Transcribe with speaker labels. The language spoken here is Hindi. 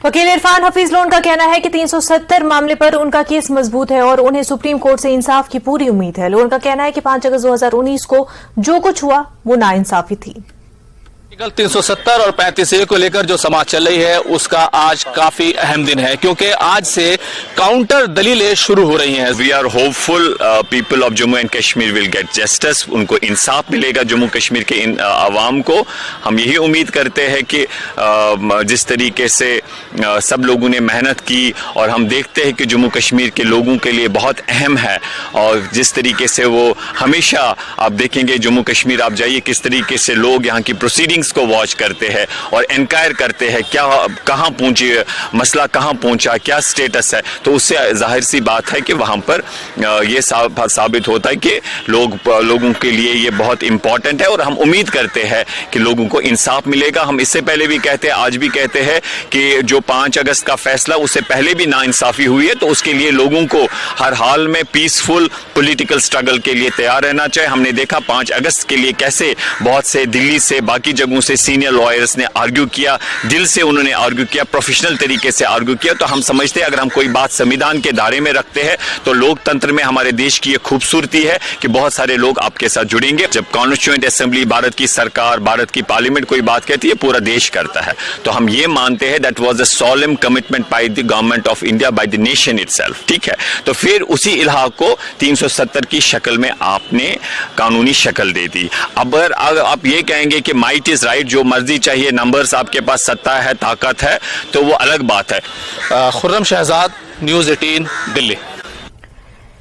Speaker 1: वकील इरफान हफीज लोन का कहना है कि 370 मामले पर उनका केस मजबूत है और उन्हें सुप्रीम कोर्ट से इंसाफ की पूरी उम्मीद है। लोन का कहना है कि 5 अगस्त 2019 को जो कुछ हुआ वो नाइंसाफी थी।
Speaker 2: 370 और 35A को लेकर जो समाज चल रही है उसका आज काफी अहम दिन है, क्योंकि आज से काउंटर दलीलें शुरू हो रही हैं।
Speaker 3: We are hopeful people of Jammu and Kashmir will get justice. उनको इंसाफ मिलेगा जम्मू कश्मीर के आवाम को। हम यही उम्मीद करते हैं कि जिस तरीके से सब लोगों ने मेहनत की और हम देखते हैं कि जम्मू कश्मीर के लोगों के लिए बहुत अहम है, और जिस तरीके से वो हमेशा, आप देखेंगे जम्मू कश्मीर आप जाइए किस तरीके से लोग यहाँ की प्रोसीडिंग्स को वॉच करते हैं और इंक्वायर करते हैं क्या कहाँ पहुंची, मसला कहाँ पहुंचा, क्या स्टेटस है। तो उससे जाहिर सी बात है कि वहां पर ये साबित होता है कि लोगों के लिए ये बहुत इंपॉर्टेंट है, और हम उम्मीद करते हैं कि लोगों को इंसाफ मिलेगा। हम इससे पहले भी कहते हैं, आज भी कहते हैं कि जो 5 अगस्त का फैसला उससे पहले भी नाइंसाफी हुई है, तो उसके लिए लोगों को हर हाल में पीसफुल पॉलिटिकल स्ट्रगल के लिए तैयार रहना चाहिए। हमने देखा 5 अगस्त के लिए कैसे बहुत से दिल्ली से बाकी जगहों से सीनियर लॉयर्स ने आर्ग्यू किया, दिल से उन्होंने आर्ग्यू किया, प्रोफेशनल तरीके से आर्ग्यू किया। तो हम समझते हैं अगर हम कोई बात संविधान के दायरे में रखते हैं तो लोकतंत्र में हमारे देश की ये खूबसूरती है कि बहुत सारे लोग आपके साथ जुड़ेंगे। जब कॉन्स्टिट्यूएंट असेंबली, भारत की सरकार, भारत की पार्लियामेंट कोई बात कहती है पूरा देश करता है। तो हम ये मानते हैं that was a solemn commitment by the government of India, by the nation itself. ठीक है, तो फिर उसी इल्हाक को 370 की शक्ल में आपने कानूनी शक्ल दे दी। अब आप ये कहेंगे कि माइट इज राइट, जो मर्जी चाहिए, नंबर्स आपके पास, सत्ता है, ताकत है, तो वो अलग बात है।
Speaker 2: खुर्रम शहजाद, न्यूज़ 18, दिल्ली।